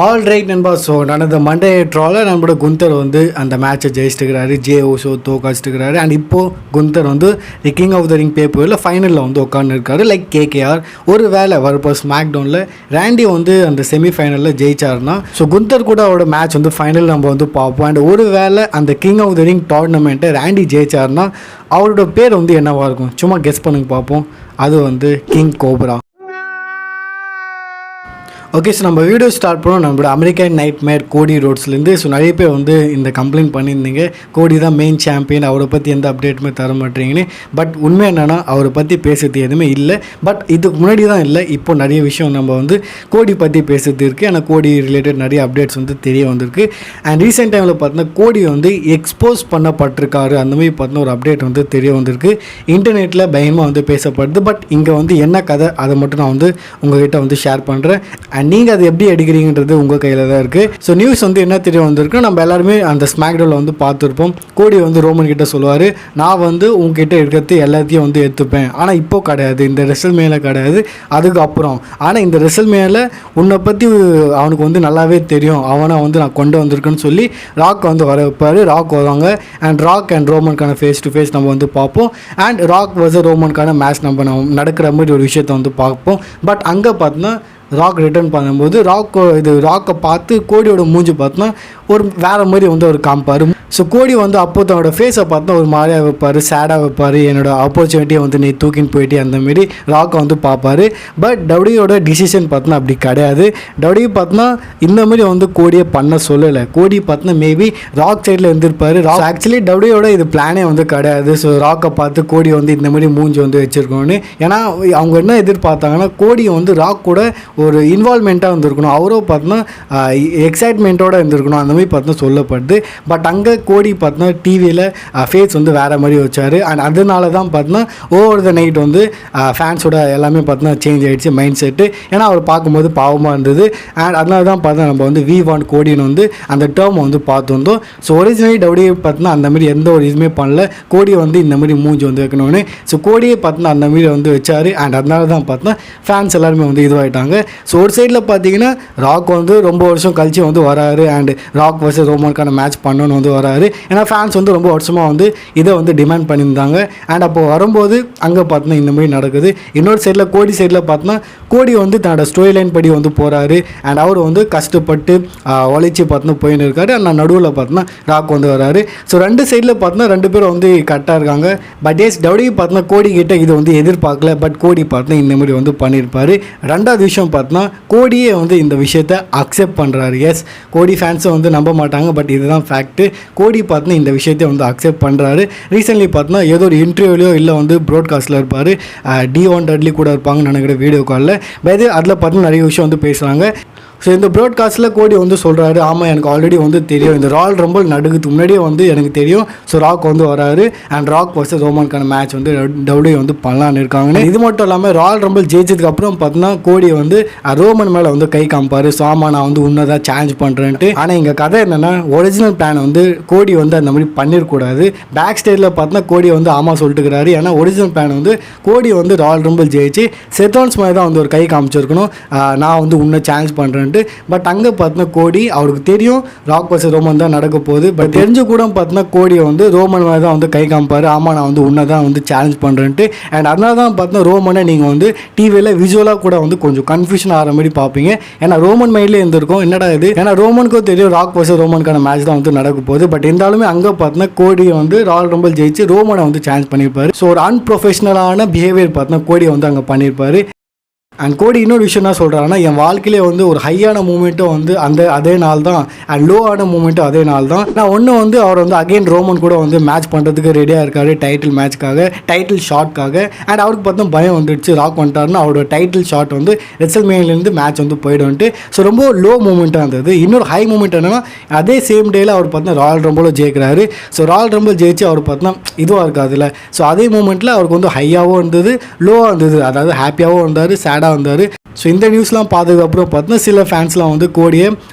All right நண்பா. So நடந்த Monday ட்ராவில் நம்மளோட குந்தர் வந்து அந்த மேட்சை ஜெயிச்சிட்டுக்கிறாரு, ஜே ஓசோ தோக்காச்சிட்டுக்கிறாரு. அண்ட் இப்போது குந்தர் வந்து the king of the ring பேப்பரில் ஃபைனலில் வந்து உட்காந்துருக்காரு லைக் கேகேஆர். ஒரு வேளை வரப்போ ஸ்மாக் டவுனில் ரேண்டி வந்து அந்த செமிஃபைனலில் ஜெயிச்சாருன்னா ஸோ குந்தர் கூட அவரோட மேட்ச் வந்து ஃபைனல் நம்ம வந்து பார்ப்போம். அண்ட் ஒரு வேளை அந்த கிங் ஆஃப் த ரிங் டோர்னமெண்ட்டை ரேண்டி ஜெயிச்சாருன்னா அவரோட பேர் வந்து என்னவாக இருக்கும்? சும்மா கெஸ் பண்ணுங்க பார்ப்போம். அது வந்து கிங் கோப்ரா. ஓகே, ஸோ நம்ம வீடியோ ஸ்டார்ட் பண்ணோம் நம்மளோட அமெரிக்கன் நைட் மேர் கோடி ரோட்ஸ்லேருந்து. ஸோ நிறைய பேர் வந்து இந்த கம்ப்ளைண்ட் பண்ணியிருந்தீங்க, கோடி தான் மெயின் சாம்பியன், அவரை பற்றி எந்த அப்டேட்டுமே தர மாட்டேறீங்கன்னு. பட் உண்மை என்னென்னா அவரை பற்றி பேசுறது எதுவுமே இல்லை. பட் இதுக்கு முன்னாடி தான் இல்லை, இப்போ நிறைய விஷயம் நம்ம வந்து கோடி பற்றி பேசுறது இருக்குது. ஆனால் கோடி ரிலேட்டட் நிறைய அப்டேட்ஸ் வந்து தெரிய வந்திருக்கு. அண்ட் ரீசெண்ட் டைமில் பார்த்தீங்கன்னா கோடி வந்து எக்ஸ்போஸ் பண்ணப்பட்டிருக்காரு, அந்த மாதிரி பார்த்தீங்கன்னா ஒரு அப்டேட் வந்து தெரிய வந்திருக்கு. இன்டர்நெட்டில் பயமாக வந்து பேசப்படுது. பட் இங்கே வந்து என்ன கதை அதை மட்டும் நான் வந்து உங்கள்கிட்ட வந்து ஷேர் பண்ணுறேன். அண்ட் நீங்கள் அது எப்படி எடுக்கிறீங்கன்றது உங்கள் கையில் தான் இருக்குது. ஸோ நியூஸ் வந்து என்ன தெரிய வந்திருக்கு, நம்ம எல்லாருமே அந்த ஸ்மாக்டவுனில் வந்து பார்த்துருப்போம். கோடி வந்து ரோமன் கிட்ட சொல்லுவார், நான் வந்து உங்ககிட்ட இருக்கிறது எல்லாத்தையும் வந்து எடுத்துப்பேன், ஆனால் இப்போ கிடையாது, இந்த ரெசல் மேலே கிடையாது, அதுக்கப்புறம் ஆனால் இந்த ரெசல் மேலே உன்னை பற்றி அவனுக்கு வந்து நல்லாவே தெரியும், அவனை வந்து நான் கொண்டு வந்திருக்கேன்னு சொல்லி ராக் வந்து வர வைப்பார். ராக் வருவாங்க அண்ட் ராக் அண்ட் ரோமனுக்கான ஃபேஸ் டு ஃபேஸ் நம்ம வந்து பார்ப்போம். அண்ட் ராக் வர்சஸ் ரோமனுக்கான மேட்ச் நம்ம நடக்கிற மாதிரி ஒரு விஷயத்தை வந்து பார்ப்போம். பட் அங்கே பார்த்தோன்னா ராக் ரிட்டர்ன் பண்ணும்போது ராக்கை பார்த்து கோடியோட மூஞ்சி பார்த்தோன்னா ஒரு வேறு மாதிரி வந்து ஒரு காமிப்பார். ஸோ கோடி வந்து அப்போ தன்னோட ஃபேஸை பார்த்தா ஒரு மாதிரியாக வைப்பார், சேடாக வைப்பார், என்னோட ஆப்பர்ச்சுனிட்டியை வந்து நீ தூக்கின்னு போயிட்டு அந்தமாரி ராக்கை வந்து பார்ப்பார். பட் டபிள்யூயோட டிசிஷன் பார்த்தோன்னா அப்படி கிடையாது. டபிள்யூ பார்த்தோன்னா இந்தமாரி வந்து கோடியை பண்ண சொல்லலை. கோடி பார்த்தோன்னா மேபி ராக் சைடில் இருந்திருப்பார். ராக் ஆக்சுவலி டபிள்யூயோட இது பிளானே வந்து கிடையாது. ஸோ ராக்கை பார்த்து கோடி வந்து இந்தமாரி மூஞ்சி வந்து வச்சுருக்கோன்னு. ஏன்னா அவங்க என்ன எதிர்பார்த்தாங்கன்னா கோடி வந்து ராக் கூட ஒரு இன்வால்மெண்ட்டாக இருந்திருக்கணும், அவரும் பார்த்தோன்னா எக்ஸைட்மெண்ட்டோடு இருந்திருக்கணும், அந்த மாதிரி பார்த்தோன்னா சொல்லப்படுது. பட் அங்கே கோடி பார்த்தோன்னா டிவியில் ஃபேஸ் வந்து வேறு மாதிரி வச்சார். அண்ட் அதனால தான் பார்த்தோன்னா ஓவர் த நைட் வந்து ஃபேன்ஸோட எல்லாமே பார்த்தோன்னா சேஞ்ச் ஆகிடுச்சு மைண்ட் செட்டு. ஏன்னா அவர் பார்க்கும்போது பாவமாக இருந்தது. அண்ட் அதனால தான் பார்த்தா நம்ம வந்து வி வாண்ட் கோடின்னு வந்து அந்த டேர்மை வந்து பார்த்து வந்தோம். ஸோ ஒரிஜினலி டபிள்யூ பார்த்தோன்னா அந்தமாரி எந்த ஒரு இதுவுமே பண்ணல, கோடியை வந்து இந்தமாரி மூஞ்சி வந்து வைக்கணும்னு. ஸோ கோடியை பார்த்தோன்னா அந்தமாரி வந்து வச்சார். அண்ட் அதனால தான் பார்த்தோன்னா ஃபேன்ஸ் எல்லாருமே வந்து இதுவாகிட்டாங்க. ஸோ ஒரு சைடில் பார்த்தீங்கன்னா ராக் வந்து ரொம்ப வருஷம் கழிச்சு வந்து வராரு அண்ட் ராக் வர்சஸ் ரோமனுக்கான மேட்ச் பண்ணணும்னு வந்து வராரு. ஏன்னா ஃபேன்ஸ் வந்து ரொம்ப வருஷமாக வந்து இதை வந்து டிமாண்ட் பண்ணியிருந்தாங்க. அண்ட் அப்போ வரும்போது அங்கே பார்த்தோன்னா இந்த மாதிரி நடக்குது. இன்னொரு சைடில் கோடி சைடில் பார்த்தோன்னா கோடி வந்து தன்னோட ஸ்டோரி லைன் படி வந்து போகிறாரு. அண்ட் அவர் வந்து கஷ்டப்பட்டு உழைச்சி பார்த்தோன்னா போயின்னு இருக்காரு. அண்ட் நடுவில் பார்த்தோன்னா ராக் வந்து வராரு. ஸோ ரெண்டு சைடில் பார்த்தோன்னா ரெண்டு பேரும் வந்து கரெக்டாக இருக்காங்க. பட் எஸ் டபிள்யூ பார்த்தோன்னா கோடி கிட்ட இது வந்து எதிர்பார்க்கல. பட் கோடி பார்த்தோன்னா இந்த மாதிரி வந்து பண்ணியிருப்பார். ரெண்டாவது விஷயம் பார்த்தோன்னா கோடியே வந்து இந்த விஷயத்தை அக்செப்ட் பண்ணுறாரு. எஸ், கோடி ஃபேன்ஸை வந்து நம்ப மாட்டாங்க, பட் இதுதான் ஃபேக்ட்டு. கோடி பார்த்தோன்னா இந்த விஷயத்தை வந்து அக்செப்ட் பண்ணுறாரு. ரீசென்ட்லி பார்த்தோன்னா ஏதோ ஒரு இன்டர்வியூலையோ இல்லை வந்து ப்ராட்காஸ்ட்டில் இருப்பார், D1 டட்லி கூட இருப்பாங்கன்னு நினைக்கிற வீடியோ காலில். பட் அதில் பார்த்தோன்னா நிறைய விஷயம் வந்து பேசுகிறாங்க. ஸோ இந்த ப்ராட்காஸ்ட்டில் கோடி வந்து சொல்கிறாரு, ஆமாம் எனக்கு ஆல்ரெடி வந்து தெரியும், இந்த ராயல் ரம்பிள் நடுக்கிறதுக்கு முன்னாடியே வந்து எனக்கு தெரியும். ஸோ ராக் வந்து வராரு அண்ட் ராக் வர்சஸ் ரோமனுக்கான மேட்ச் வந்து டபிள்யூ வந்து பண்ணலான்னு இருக்காங்க. இது மட்டும் இல்லாமல் ராயல் ரம்பிள் ஜெயிச்சதுக்கு அப்புறம் பார்த்தோன்னா கோடி வந்து ரோமன் மேலே வந்து கை காமிப்பார். ஸோ ஆமாம் நான் வந்து உன்னதான் சேஞ்ச் பண்ணுறேன்ட்டு. ஆனால் இங்கே கதை என்னென்னா ஒரிஜினல் பிளான் வந்து கோடி வந்து அந்த மாதிரி பண்ணிடக்கூடாது. பேக் ஸ்டேஜில் பார்த்தோன்னா கோடி வந்து ஆமாம் சொல்லிட்டுக்கிறாரு. ஏன்னா ஒரிஜினல் பிளான் வந்து கோடி வந்து ராயல் ரம்பிள் ஜெயிச்சு செத்தோன்ஸ் மாதிரி தான் வந்து ஒரு கை காமிச்சிருக்கணும், நான் வந்து உன்னை சேஞ்ச் பண்ணுறேன். பட் அங்கே பார்த்தோன்னா கோடி அவருக்கு தெரியும் ராக் வர்சஸ் ரோமன் தான் நடக்க போகுது. பட் தெரிஞ்சு கூட பார்த்தோன்னா கோடியை வந்து ரோமன் மாதிரி தான் வந்து கை காமிப்பார், ஆமாம் நான் வந்து உன்னை தான் வந்து சேலஞ்ச் பண்ணுறேன்ட்டு. அண்ட் அதனால தான் பார்த்தோன்னா ரோமனை நீங்கள் வந்து டிவியில் விஜுவலாக கூட வந்து கொஞ்சம் கன்ஃபியூஷன் ஆகிற மாதிரி பார்ப்பீங்க. ஏன்னா ரோமன் மைண்ட்லேயே இருந்திருக்கும் என்னடா இது, ஏன்னா ரோமனுக்கும் தெரியும் ராக் வர்சஸ் ரோமனுக்கான மேட்ச் தான் வந்து நடக்க போகுது. பட் இருந்தாலுமே அங்கே பார்த்தோன்னா கோடியை வந்து ராயல் ரம்பிள் ஜெயிச்சு ரோமனை வந்து சேலஞ்ச் பண்ணியிருப்பார். ஸோ ஒரு அன்ப்ரொஃபஷனலான பிஹேவியர் பார்த்தோன்னா கோடியை வந்து அங்கே பண்ணியிருப்பார். அண்ட் கோடி இன்னொரு விஷயம் தான் சொல்கிறாங்கன்னா, என் வாழ்க்கையிலே வந்து ஒரு ஹையான மூமெண்ட்டும் வந்து அதே நாள் தான் அண்ட் லோவான மூமெண்ட்டும் அதே நாள் தான். நான் ஒன்று வந்து அவர் வந்து அகெயின் ரோமன் கூட வந்து மேட்ச் பண்ணுறதுக்கு ரெடியாக இருக்காரு, டைட்டில் மேட்ச்க்காக, டைட்டில் ஷாட்காக. அண்ட் அவருக்கு பார்த்தா பயம் வந்துடுச்சு, ராக் வந்துட்டாருன்னா அவரோட டைட்டில் ஷாட் வந்து ரெசல்மேனியாலேருந்து மேட்ச் வந்து போய்டுன்ட்டு. ஸோ ரொம்ப லோ மூமெண்ட்டாக இருந்தது. இன்னொரு ஹை மூமெண்ட் என்னன்னா, அதே சேம் டேயில் அவர் பார்த்தா ராயல் ரம்பிளும் ஜெயிக்கிறாரு. ஸோ ராயல் ரம்பிள் ஜெயிச்சு அவர் பார்த்தா இதுவாக இருக்காதுல்ல. ஸோ அதே மூமெண்ட்டில் அவருக்கு வந்து ஹையாகவும் இருந்தது, லோவாக இருந்தது, அதாவது ஹாப்பியாகவும் இருந்தார், சேடாக ஸ்டாராக இருந்தார். ஸோ இந்த நியூஸ்லாம் பார்த்ததுக்கப்புறம் பார்த்தீங்கன்னா சில ஃபேன்ஸ்லாம் வந்து கோடியை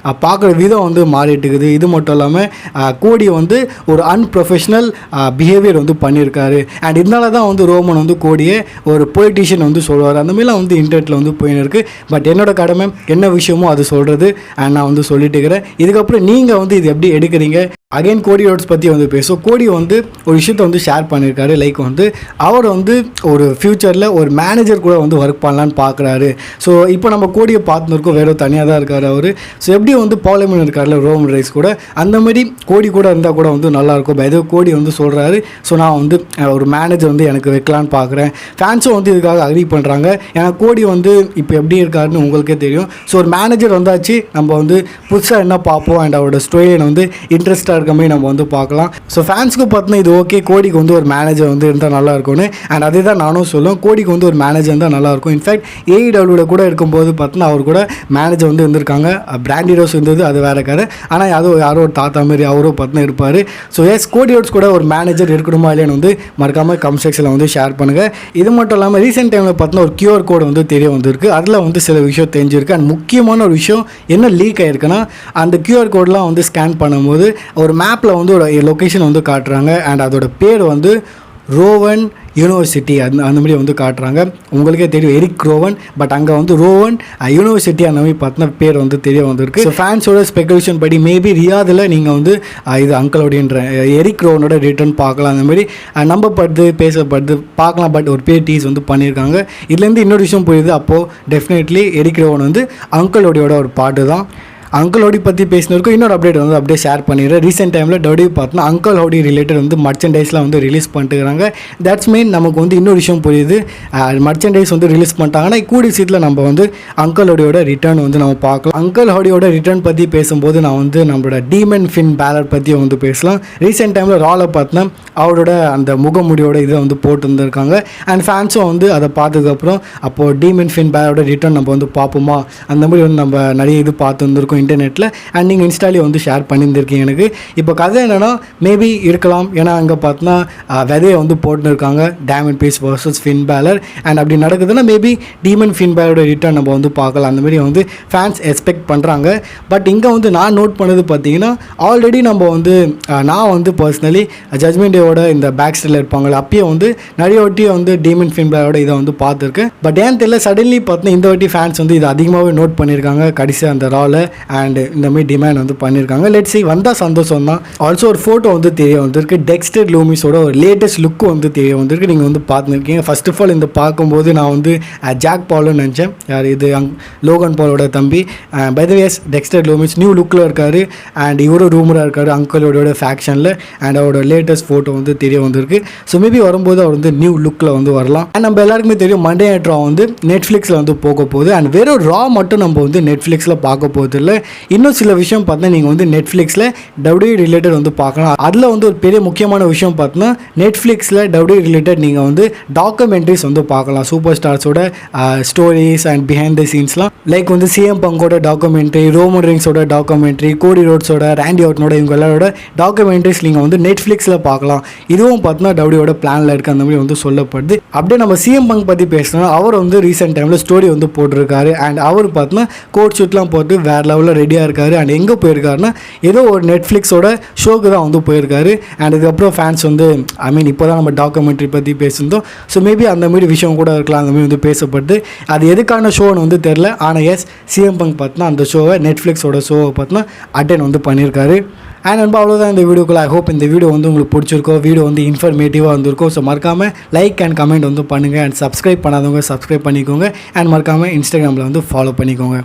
பார்க்குற விதம் வந்து மாறிட்டு இருக்குது. இது மட்டும் இல்லாமல் கோடி வந்து ஒரு அன்ப்ரொஃபஷனல் பிஹேவியர் வந்து பண்ணியிருக்காரு. அண்ட் இதனால தான் வந்து ரோமன் வந்து கோடியை ஒரு பொலிட்டீஷியன் வந்து சொல்லுவார். அந்த மாதிரிலாம் வந்து இன்டர்நெட்டில் வந்து போயின்னு இருக்குது. பட் என்னோட கடமை என்ன விஷயமோ அது சொல்கிறது அண்ட் நான் வந்து சொல்லிட்டு இருக்கிறேன். இதுக்கப்புறம் நீங்கள் வந்து இது எப்படி எடுக்கிறீங்க? அகைன் கோடி ரோட்ஸ் பற்றி வந்து பேசுவோம். கோடி வந்து ஒரு விஷயத்தை வந்து ஷேர் பண்ணியிருக்காரு. லைக் வந்து அவர் வந்து ஒரு ஃப்யூச்சரில் ஒரு மேனேஜர் கூட வந்து ஒர்க் பண்ணலான்னு பார்க்குறாரு. ஸோ இப்போ நம்ம கோடியை பார்த்துருக்கோம், வேறு தனியாக தான் இருக்கார் அவர். ஸோ எப்படி வந்து பார்லிமெண்ட் இருக்கார்ல ரோமன் ரைஸ் கூட, அந்த மாதிரி கோடி கூட இருந்தால் கூட வந்து நல்லாயிருக்கும். ஏதோ கோடி வந்து சொல்கிறாரு, ஸோ நான் வந்து ஒரு மேனேஜர் வந்து எனக்கு வைக்கலான்னு பார்க்குறேன். ஃபேன்ஸும் வந்து இதுக்காக அக்ரி பண்ணுறாங்க. ஏன்னா கோடி வந்து இப்போ எப்படி இருக்காருன்னு உங்களுக்கே தெரியும். ஸோ ஒரு மேனேஜர் வந்தாச்சு, நம்ம வந்து புதுசாக என்ன பார்ப்போம் அண்ட் அவரோட ஸ்டோரியை வந்து இன்ட்ரெஸ்ட்டாக இருக்க மாதிரி நம்ம வந்து பார்க்கலாம். ஸோ ஃபேன்ஸ்க்கு பார்த்தீங்கன்னா இது ஓகே, கோடிக்கு வந்து ஒரு மேனேஜர் வந்து இருந்தால் நல்லா இருக்கும்னு. அண்ட் அதே தான் நானும் சொல்லுவேன், கோடிக்கு வந்து ஒரு மேனேஜர் இருந்தால் நல்லாயிருக்கும். இன்ஃபேக்ட் AEW கூட இருக்கும்போது பார்த்தீங்கன்னா அவர் கூட மேனேஜர் வந்து இருந்திருக்காங்க. பிராண்டி ரோஸ் இருந்தது, அது வேற கதை. ஆனால் அதுவும் யாரோ ஒரு தாத்தா மாதிரி அவரும் பார்த்தீங்கன்னா இருப்பார். ஸோ எஸ், கோடி ரோட்ஸ் கூட ஒரு மேனேஜர் இருக்கணுமா இல்லையான்னு வந்து மறக்காமல் கமெண்ட் செக்ஷனில் வந்து ஷேர் பண்ணுங்கள். இது மட்டும் இல்லாமல் ரீசெண்ட் டைமில் பார்த்தீங்கன்னா ஒரு QR கோடு வந்து தெரிய வந்திருக்கு. அதில் வந்து சில விஷயம் தெரிஞ்சிருக்கு. அண்ட் முக்கியமான ஒரு விஷயம் என்ன லீக் ஆகிருக்குன்னா, அந்த QR கோடெலாம் வந்து ஸ்கேன் பண்ணும்போது ஒரு மேப்பில் வந்து ஒரு லொக்கேஷன் வந்து காட்டுறாங்க. அண்ட் அதோட பேர் வந்து ரோவன் யூனிவர்சிட்டி அந்த மாதிரி வந்து காட்டுறாங்க. உங்களுக்கே தெரியும் எரிக் ரோவன், பட் அங்கே வந்து ரோவன் யூனிவர்சிட்டி அந்த மாதிரி பார்த்தீங்கன்னா பேர் வந்து தெரிய வந்திருக்கு. ஸோ ஃபேன்ஸோட ஸ்பெகுலேஷன் படி மேபி ரியாதில் நீங்கள் வந்து இது அங்கிளோடையன்ற எரிக் ரோவனோட ரிட்டர்ன் பார்க்கலாம். அந்த மாதிரி நம்பப்படுது, பேசப்படுது, பார்க்கலாம். பட் ஒரு பேர் டீஸ் வந்து பண்ணியிருக்காங்க. இதுலேருந்து இன்னொரு விஷயம் புரியுது, அப்போது டெஃபினெட்லி எரிக் ரோவன் வந்து அங்கிளோடையோட ஒரு பாட்டு தான். அங்கிள் ஹவுடி பற்றி பேசினருக்கு இன்னொரு அப்டேட் வந்து அப்படியே ஷேர் பண்ணிடுறேன். ரீசெண்ட் டைமில் டபிள்யூ பார்த்தோன்னா அங்கிள் ஹவுடி ரிலேட்டட் வந்து மர்ச்சன்டைஸ்லாம் வந்து ரிலீஸ் பண்ணிட்டுருக்காங்க. தட்ஸ் மீன் நமக்கு வந்து இன்னொரு விஷயம் புரியுது, மர்ச்சன்டைஸ் வந்து ரிலீஸ் பண்ணிட்டாங்கன்னா கூடிய சீட்டில் நம்ம வந்து அங்கிள் ஹவுடியோட ரிட்டர்ன் வந்து நம்ம பார்க்கலாம். அங்கிள் ஹவுடியோட ரிட்டர்ன் பற்றி பேசும்போது நான் வந்து நம்மளோட டீமன் ஃபின் பேலர் பற்றி வந்து பேசலாம். ரீசெண்ட் டைமில் ராவில் பார்த்தோன்னா அவரோட அந்த முகமுடியோட இதை வந்து போட்டு வந்துருக்காங்க. அண்ட் ஃபேன்ஸும் வந்து அதை பார்த்ததுக்கப்புறம் அப்போது டீமன் ஃபின் பேலரோட ரிட்டர்ன் நம்ம வந்து பார்ப்போமா, அந்த மாதிரி வந்து நம்ம நிறைய இது பார்த்து வந்துருக்கோம் இன்டர்நெட்டில். அண்ட் நீங்கள் இன்ஸ்டாலே வந்து ஷேர் பண்ணியிருந்திருக்கீங்க. எனக்கு இப்போ கதை என்னென்னா மேபி இருக்கலாம். ஏன்னா அங்கே பார்த்தோன்னா விதையை வந்து போட்டுன்னு இருக்காங்க, Damian Priest versus Finn Balor. And அப்படி நடக்குதுன்னா மேபி டீமன் ஃபின் பேலரோட ரிட்டர்ன் நம்ம வந்து பார்க்கலாம். அந்த மாதிரி வந்து ஃபேன்ஸ் எக்ஸ்பெக்ட் பண்ணுறாங்க. பட் இங்கே வந்து நான் நோட் பண்ணது பார்த்தீங்கன்னா ஆல்ரெடி நம்ம வந்து நான் வந்து பர்சனலி ஜட்மெண்ட் டேவோட இந்த பேக் ஸ்டைலில் இருப்பாங்களே அப்பயே வந்து நிறைய வாட்டி வந்து டீமன் ஃபின் பேலரோட இதை வந்து பார்த்துருக்கேன். பட் ஏன் தெரியல சடன்லி பார்த்தீங்கன்னா இந்த வாட்டி ஃபேன்ஸ் வந்து இதை அதிகமாகவே நோட் பண்ணியிருக்காங்க கடைசியாக அந்த ராவில். அண்ட் இந்த மாதிரி டிமாண்ட் வந்து பண்ணியிருக்காங்க. லெட்ஸ் சி, வந்தால் சந்தோஷம் தான். ஆல்சோ ஒரு ஃபோட்டோ வந்து தெரிய வந்திருக்கு, டெக்ஸ்டர் லூமிஸோட ஒரு லேட்டஸ்ட் லுக்கு வந்து தெரிய வந்திருக்கு. நீங்கள் வந்து பார்த்துருக்கீங்க. ஃபர்ஸ்ட் ஆஃப் ஆல் இந்த பார்க்கும்போது நான் வந்து ஜாக் பால்னு நினச்சேன். யார் இது? லோகன் பாலோட தம்பி. By the way yes, Dexter Lumis new லுக்கில் இருக்கார். அண்ட் இவரும் ரூமராக இருக்கார் அங்கிளோட ஃபேக்ஷனில். அண்ட் அவரோட லேட்டஸ்ட் ஃபோட்டோ வந்து தெரிய வந்திருக்கு. ஸோ மேபி வரும்போது அவர் வந்து நியூ லுக்கில் வந்து வரலாம். அண்ட் நம்ம எல்லாருக்குமே தெரியும் மண்டே நைட் ரா வந்து நெட்ஃப்ளிக்ஸில் வந்து போக போகுது. அண்ட் வெறும் ரா மட்டும் நம்ம வந்து நெட்ஃப்ளிக்ஸில் பார்க்க போகுது இல்லை. இன்னும் சில விஷயம் பார்த்தா நீங்கள் வந்து நெட்ஃப்ளிக்ஸில் டபிள்யூ ரிலேட்டட் வந்து பார்க்கலாம். அதில் வந்து ஒரு பெரிய முக்கியமான விஷயம் பார்த்தோன்னா நெட்ஃப்ளிக்ஸில் டபிள்யூ ரிலேட்டட் நீங்கள் வந்து டாக்குமெண்ட்ரிஸ் வந்து பார்க்கலாம். சூப்பர் ஸ்டார்ஸோட ஸ்டோரிஸ் அண்ட் பிஹைண்ட் த சீன்ஸ்லாம். லைக் வந்து சிஎம் பங்கோட டாக்குமெண்ட்ரி, ரோமன் ரிங்ஸோட டாக்குமெண்ட்ரி, கோடி ரோட்ஸோட, ராண்டி ஆர்ட்டனோட இவங்க எல்லாரோட டாக்குமெண்ட்ரிஸ் நீங்கள் வந்து நெட்ஃப்ளிக்ஸில் பார்க்கலாம். இதுவும் பார்த்தோன்னா டபிள்யூட பிளானில் இருக்குது அந்த மாதிரி வந்து சொல்லப்படுது. அப்படியே நம்ம சிஎம் பங்க் பற்றி பேசினோம்னா அவர் வந்து ரீசெண்ட் டைமில் ஸ்டோரி வந்து போட்டிருக்காரு. அண்ட் அவர் பார்த்தோன்னா கோட் ஷூட்லாம் போட்டு வேறு லெவலில் ரெடியாக இருக்காரு. அண்ட் எங்கே போயிருக்காருன்னா ஏதோ ஒரு நெட்ஃப்ளிக்ஸோட ஷோக்கு தான் வந்து போயிருக்காரு. அண்ட் இதுக்கப்புறம் ஃபேன்ஸ் வந்து இப்போ தான் நம்ம டாக்குமெண்ட்ரி பற்றி பேசியிருந்தோம். ஸோ மேபி அந்த மாதிரி விஷயம் கூட இருக்கலாம். அந்த மாதிரி வந்து பேசப்படுது. அது எதுக்கான ஷோன்னு வந்து தெரில. ஆனால் எஸ், சிஎம் பங்க் பார்த்தோன்னா அந்த ஷோவை நெட்ஃப்ளிக்ஸோட ஷோவை பார்த்தோன்னா அட்டென்ட் வந்து பண்ணியிருக்காரு. அண்ட் நண்பா அவ்வளோதான் இந்த வீடியோக்குள்ள. ஐ ஹோப் இந்த வீடியோ வந்து உங்களுக்கு பிடிச்சிருக்கோம். வீடியோ வந்து இன்ஃபர்மேட்டிவாக வந்திருக்கும். ஸோ மறக்காமல் லைக் அண்ட் கமெண்ட் வந்து பண்ணுங்கள். அண்ட் சப்ஸ்கிரைப் பண்ணாதவங்க சப்ஸ்கிரைப் பண்ணிக்கோங்க. அண்ட் மறக்காமல் இன்ஸ்டாகிராமில் வந்து ஃபாலோ பண்ணிக்கோங்க.